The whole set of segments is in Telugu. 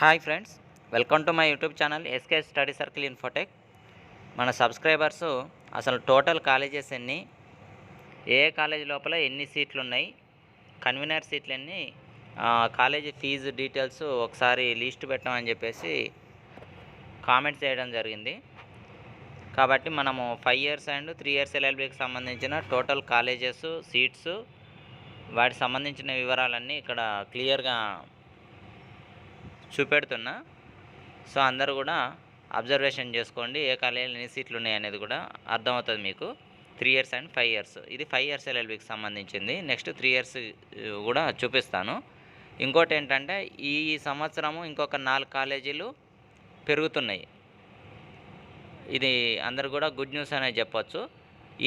Hi friends, welcome to my YouTube channel SK study circle Infotech. మన సబ్స్క్రైబర్స్ అసలు టోటల్ కాలేజెస్ ఎన్ని, ఏ కాలేజీ లోపల ఎన్ని సీట్లు ఉన్నాయి, కన్వీనర్ సీట్లు ఎన్ని, కాలేజీ ఫీజు డీటెయిల్స్ ఒకసారి లిస్ట్ పెట్టమని చెప్పేసి కామెంట్స్ చేయడం జరిగింది. కాబట్టి మనము 5 ఇయర్స్ అండ్ 3 ఇయర్స్ ఎల్ఎల్బికి సంబంధించిన టోటల్ కాలేజెస్, సీట్స్, వాటికి సంబంధించిన వివరాలన్నీ ఇక్కడ క్లియర్గా చూపెడుతున్నా. సో అందరూ కూడా అబ్జర్వేషన్ చేసుకోండి, ఏ కాలేజీలో ఎన్ని సీట్లు ఉన్నాయి అనేది కూడా అర్థమవుతుంది మీకు. 3 ఇయర్స్ అండ్ 5 ఇయర్స్, ఇది 5 ఇయర్స్ ఎల్ఎల్బికి సంబంధించింది. నెక్స్ట్ 3 ఇయర్స్ కూడా చూపిస్తాను. ఇంకోటి ఏంటంటే, ఈ సంవత్సరము ఇంకొక 4 కాలేజీలు పెరుగుతున్నాయి. ఇది అందరు కూడా గుడ్ న్యూస్ అనేది చెప్పొచ్చు.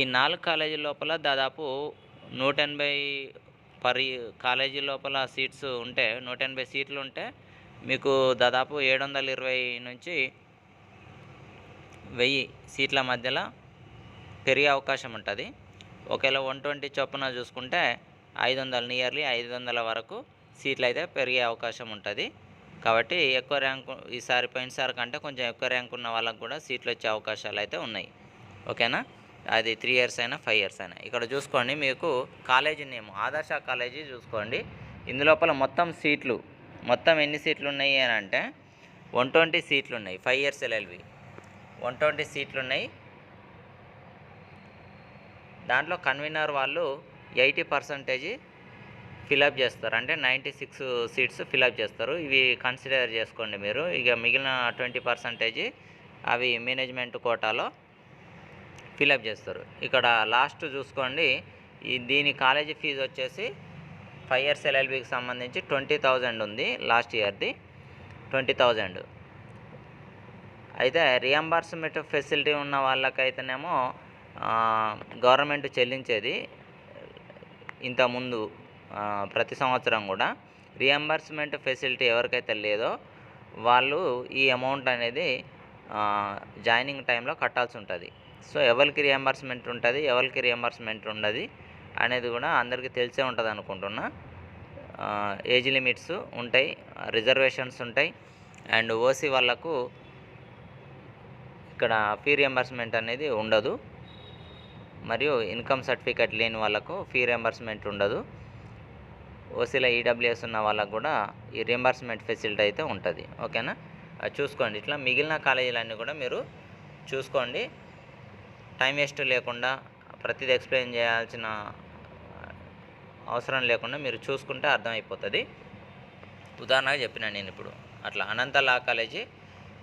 ఈ 4 కాలేజీల లోపల దాదాపు 180 కాలేజీ లోపల సీట్స్ ఉంటే, 180 సీట్లు ఉంటే మీకు దాదాపు 720 నుంచి 1000 సీట్ల మధ్యలో పెరిగే అవకాశం ఉంటుంది. ఒకవేళ 120 చొప్పున చూసుకుంటే 500, నియర్లీ 500 వరకు సీట్లు అయితే పెరిగే అవకాశం ఉంటుంది. కాబట్టి ఎక్కువ ర్యాంకు ఈసారి పోయినసారి కంటే కొంచెం ఎక్కువ ర్యాంక్ ఉన్న వాళ్ళకు కూడా సీట్లు వచ్చే అవకాశాలు అయితే ఉన్నాయి. ఓకేనా, అది 3 ఇయర్స్ అయినా 5 ఇయర్స్ అయినా. ఇక్కడ చూసుకోండి, మీకు కాలేజీ నేమ్ ఆదర్శ కాలేజీ చూసుకోండి. ఇందులోపల మొత్తం ఎన్ని సీట్లు ఉన్నాయి అని అంటే 120 సీట్లు ఉన్నాయి. 5 ఇయర్స్ ఎల్ఎల్బి 120 సీట్లు ఉన్నాయి. దాంట్లో కన్వీనర్ వాళ్ళు 80% ఫిలప్ చేస్తారు, అంటే 96 సీట్స్ ఫిలప్ చేస్తారు. ఇవి కన్సిడర్ చేసుకోండి మీరు. ఇక మిగిలిన 20% అవి మేనేజ్మెంట్ కోటాలో ఫిలప్ చేస్తారు. ఇక్కడ లాస్ట్ చూసుకోండి, దీని కాలేజీ ఫీజు వచ్చేసి 5 ఇయర్స్ ఎల్ఎల్బికి సంబంధించి 20,000 ఉంది. లాస్ట్ ఇయర్ది 20,000. అయితే రియంబర్స్మెంట్ ఫెసిలిటీ ఉన్న వాళ్ళకైతేనేమో గవర్నమెంట్ చెల్లించేది ఇంతకుముందు ప్రతి సంవత్సరం కూడా. రియంబర్స్మెంట్ ఫెసిలిటీ ఎవరికైతే లేదో వాళ్ళు ఈ అమౌంట్ అనేది జాయినింగ్ టైంలో కట్టాల్సి ఉంటుంది. సో ఎవరికి రియంబర్స్మెంట్ ఉంటుంది, ఎవరికి రియంబర్స్మెంట్ ఉండదు అనేది కూడా అందరికీ తెలిసే ఉంటుంది అనుకుంటున్నా. ఏజ్ లిమిట్స్ ఉంటాయి, రిజర్వేషన్స్ ఉంటాయి, అండ్ ఓసీ వాళ్ళకు ఇక్కడ ఫీ రియంబర్స్మెంట్ అనేది ఉండదు. మరియు ఇన్కమ్ సర్టిఫికేట్ లేని వాళ్ళకు ఫీ రియంబర్స్మెంట్ ఉండదు. ఓసీలో ఈడబ్ల్యూఎస్ ఉన్న వాళ్ళకు కూడా ఈ రియంబర్స్మెంట్ ఫెసిలిటీ అయితే ఉంటుంది. ఓకేనా, చూసుకోండి. ఇట్లా మిగిలిన కాలేజీలన్నీ కూడా మీరు చూసుకోండి. టైం వేస్ట్ లేకుండా ప్రతిదీ ఎక్స్ప్లెయిన్ చేయాల్సిన అవసరం లేకుండా మీరు చూసుకుంటే అర్థమైపోతుంది. ఉదాహరణగా చెప్పిన నేను ఇప్పుడు అట్లా అనంత లా కాలేజీ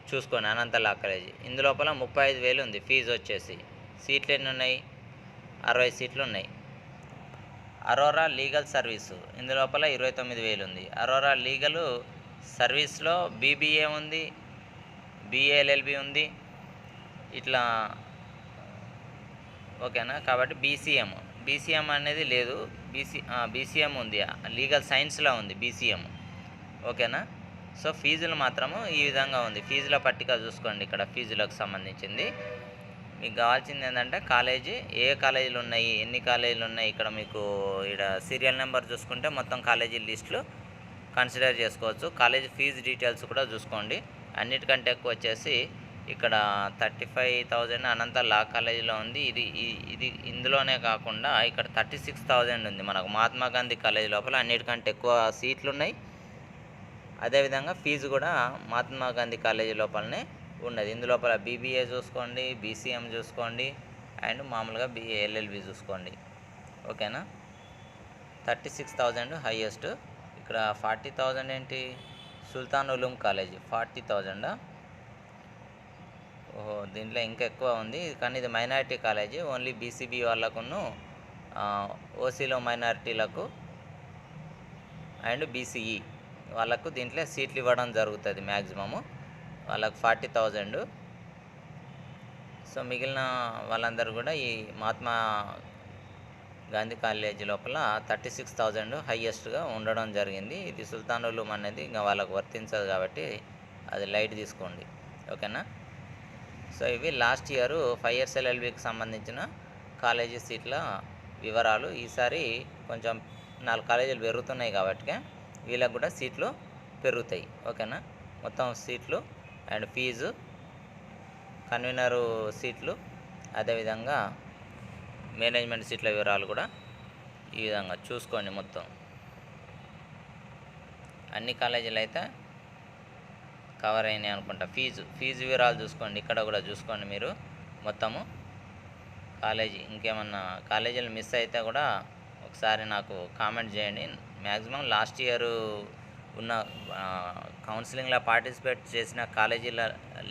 చూసుకోండి. అనంత లా కాలేజీ ఇందులోపల 35,000 ఉంది ఫీజు వచ్చేసి. సీట్లు ఎన్ని ఉన్నాయి? 60 సీట్లు ఉన్నాయి. అరోరా లీగల్ సర్వీసు ఇందులోపల 29,000 ఉంది. అరోరా లీగల్ సర్వీస్లో బీబీఏ ఉంది, బీఏఎల్ఎల్బి ఉంది, ఇట్లా. ఓకేనా, కాబట్టి బీసీఎం అనేది లేదు, బీసీఎం ఉంది, లీగల్ సైన్స్లో ఉంది బీసీఎం. ఓకేనా, సో ఫీజులు మాత్రము ఈ విధంగా ఉంది. ఫీజుల పట్టిక చూసుకోండి. ఇక్కడ ఫీజులకు సంబంధించింది మీకు కావాల్సింది ఏంటంటే కాలేజీ, ఏ కాలేజీలు ఉన్నాయి, ఎన్ని కాలేజీలు ఉన్నాయి. ఇక్కడ మీకు ఇక్కడ సీరియల్ నెంబర్ చూసుకుంటే మొత్తం కాలేజీ లిస్టులు కన్సిడర్ చేసుకోవచ్చు. కాలేజీ ఫీజు డీటెయిల్స్ కూడా చూసుకోండి. అన్నిటికంటే ఎక్కువ వచ్చేసి ఇక్కడ 35,000 అనంత లా కాలేజీలో ఉంది. ఇది ఇందులోనే కాకుండా ఇక్కడ 36,000 ఉంది మనకు మహాత్మా గాంధీ కాలేజీ లోపల. అన్నిటికంటే ఎక్కువ సీట్లు ఉన్నాయి. అదేవిధంగా ఫీజు కూడా మహాత్మా గాంధీ కాలేజీ లోపలనే ఉన్నది. ఇందులోపల బీబీఏ చూసుకోండి, బీసీఎం చూసుకోండి, అండ్ మామూలుగా బీఏఎల్ఎల్బి చూసుకోండి. ఓకేనా, 36,000 హైయెస్ట్. ఇక్కడ 40,000 ఏంటి? సుల్తాన్ ఉలూమ్ కాలేజీ 40,000. ఓహో, దీంట్లో ఇంకా ఎక్కువ ఉంది, కానీ ఇది మైనారిటీ కాలేజీ. ఓన్లీ బీసీబీ వాళ్ళకును ఓసీలో మైనారిటీలకు అండ్ బీసీఈ వాళ్ళకు దీంట్లో సీట్లు ఇవ్వడం జరుగుతుంది. మ్యాక్సిమము వాళ్ళకు 40,000. సో మిగిలిన వాళ్ళందరూ కూడా ఈ మహాత్మా గాంధీ కాలేజీ లోపల 36,000 హైయెస్ట్గా ఉండడం జరిగింది. ఇది సుల్తాన్ ఉలూమ్ అనేది ఇంకా వాళ్ళకు వర్తించదు కాబట్టి అది లైట్ తీసుకోండి. ఓకేనా, సో ఇవి లాస్ట్ ఇయర్ 5 ఇయర్స్ ఎల్ఎల్బికి సంబంధించిన కాలేజీ సీట్ల వివరాలు. ఈసారి కొంచెం 4 కాలేజీలు పెరుగుతున్నాయి కాబట్టి వీళ్ళకు కూడా సీట్లు పెరుగుతాయి. ఓకేనా, మొత్తం సీట్లు అండ్ ఫీజు, కన్వీనరు సీట్లు, అదేవిధంగా మేనేజ్మెంట్ సీట్ల వివరాలు కూడా ఈ విధంగా చూసుకోండి. మొత్తం అన్ని కాలేజీలు అయితే కవర్ అయినాయి అనుకుంటా. ఫీజు వివరాలు చూసుకోండి, ఇక్కడ కూడా చూసుకోండి మీరు మొత్తము కాలేజీ. ఇంకేమన్నా కాలేజీలు మిస్ అయితే కూడా ఒకసారి నాకు కామెంట్ చేయండి. మ్యాక్సిమం లాస్ట్ ఇయర్ ఉన్న కౌన్సిలింగ్లో పార్టిసిపేట్ చేసిన కాలేజీల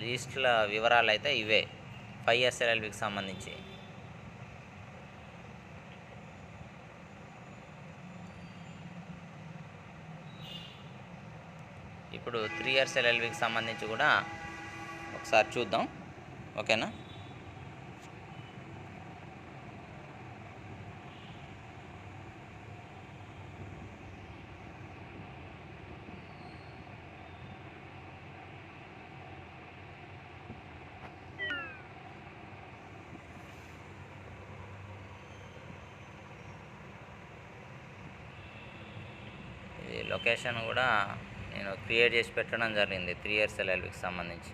లిస్టుల వివరాలు అయితే ఇవే 5 ఇయర్స్ ఎల్ఎల్బికి సంబంధించి. ఇప్పుడు 3 ఇయర్స్ ఎల్ఎల్బికి సంబంధించి కూడా ఒకసారి చూద్దాం, ఓకేనా. ఇది లొకేషన్ కూడా నేను క్రియేట్ చేసి పెట్టడం జరిగింది 3 ఇయర్స్ ఎల్ఎల్బికి సంబంధించి.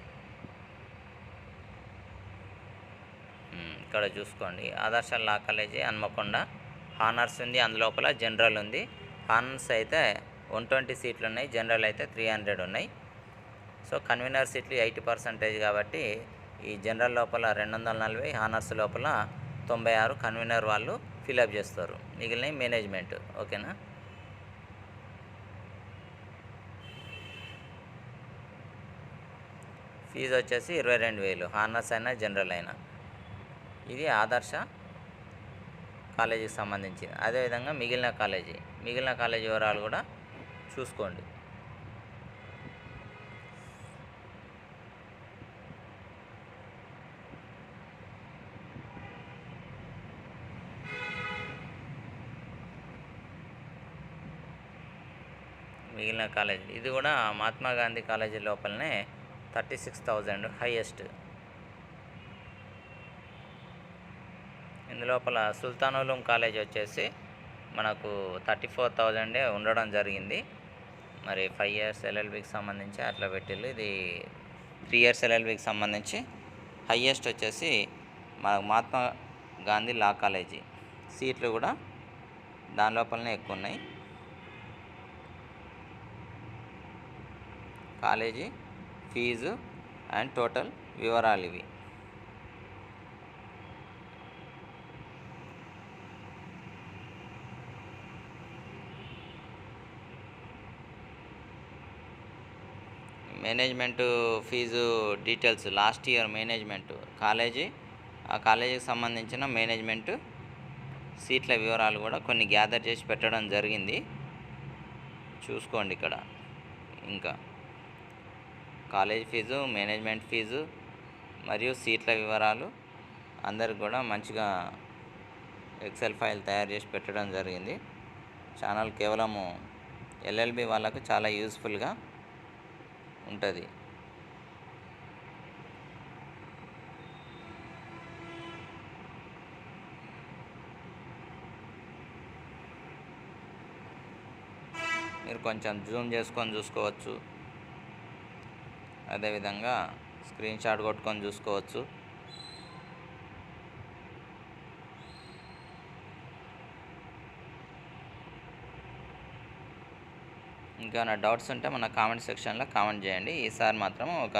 ఇక్కడ చూసుకోండి, ఆదర్శ లా కాలేజీ హన్మకొండ. హానర్స్ ఉంది, అందులోపల జనరల్ ఉంది. హానర్స్ అయితే 120 సీట్లు ఉన్నాయి, జనరల్ అయితే 300 ఉన్నాయి. సో కన్వీనర్ సీట్లు 80% కాబట్టి ఈ జనరల్ లోపల 240, హానర్స్ లోపల 96 కన్వీనర్ వాళ్ళు ఫిలప్ చేస్తారు, మిగిలిన మేనేజ్మెంట్, ఓకేనా. ఫీజు వచ్చేసి 22,000, హానర్స్ అయినా జనరల్ అయినా. ఇది ఆదర్శ కాలేజీకి సంబంధించి. అదేవిధంగా మిగిలిన కాలేజీ వివరాలు కూడా చూసుకోండి. మిగిలిన కాలేజీ ఇది కూడా మహాత్మా గాంధీ కాలేజీ లోపలనే 36,000 హైయెస్ట్. ఇందులోపల సుల్తానులూమ్ కాలేజ్ వచ్చేసి మనకు 34,000 ఉండడం జరిగింది. మరి 5 ఇయర్స్ ఎల్ఎల్బికి సంబంధించి అట్లా పెట్టిళ్ళు. ఇది 3 ఇయర్స్ ఎల్ఎల్బికి సంబంధించి హైయెస్ట్ వచ్చేసి మనకు మహాత్మా గాంధీ లా కాలేజీ. సీట్లు కూడా దాని లోపలనే ఎక్కువ ఉన్నాయి. కాలేజీ ఫీజు అండ్ టోటల్ వివరాలు ఇవి. Management fee details, last year management college, ఆ కాలేజీకి సంబంధించిన మేనేజ్మెంట్ సీట్ల వివరాలు కూడా కొన్ని గ్యాదర్ చేసి పెట్టడం జరిగింది, చూసుకోండి ఇక్కడ. ఇంకా కాలేజ్ ఫీజు, మేనేజ్మెంట్ ఫీజు మరియు సీట్ల వివరాలు అందరికి కూడా మంచిగా ఎక్సెల్ ఫైల్ తయారు చేసి పెట్టడం జరిగింది. ఛానల్ కేవలము ఎల్ఎల్బి వాళ్ళకు చాలా యూస్ఫుల్గా ఉంటుంది. మీరు కొంచెం జూమ్ చేసుకొని చూసుకోవచ్చు, అదేవిధంగా స్క్రీన్ షాట్ కొట్టుకొని చూసుకోవచ్చు. ఇంకా నా డౌట్స్ ఉంటే మన కామెంట్ సెక్షన్లో కామెంట్ చేయండి. ఈసారి మాత్రం ఒక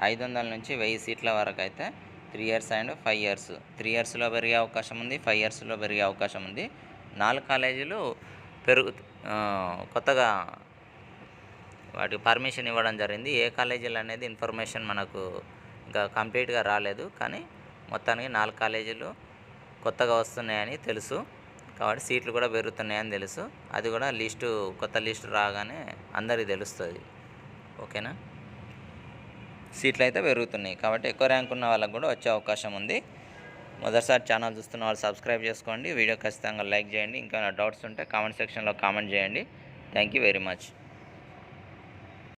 500 నుంచి 1000 సీట్ల వరకు అయితే 3 ఇయర్స్ అండ్ 5 ఇయర్స్, 3 ఇయర్స్లో పెరిగే అవకాశం ఉంది, 5 ఇయర్స్లో పెరిగే అవకాశం ఉంది. 4 కాలేజీలు కొత్తగా వాటికి పర్మిషన్ ఇవ్వడం జరిగింది. ఏ కాలేజీలు అనేది ఇన్ఫర్మేషన్ మనకు ఇంకా కంప్లీట్గా రాలేదు, కానీ మొత్తానికి 4 కాలేజీలు కొత్తగా వస్తున్నాయని తెలుసు, కాబట్టి సీట్లు కూడా పెరుగుతున్నాయని తెలుసు. అది కూడా కొత్త లిస్టు రాగానే అందరికీ తెలుస్తుంది, ఓకేనా. సీట్లు అయితే పెరుగుతున్నాయి, కాబట్టి ఎక్కువ ర్యాంక్ ఉన్న వాళ్ళకు కూడా వచ్చే అవకాశం ఉంది. మొదటిసారి ఛానల్ చూస్తున్న వాళ్ళు సబ్స్క్రైబ్ చేసుకోండి, వీడియో ఖచ్చితంగా లైక్ చేయండి. ఇంకా డౌట్స్ ఉంటే కామెంట్ సెక్షన్లో కామెంట్ చేయండి. Thank you very much.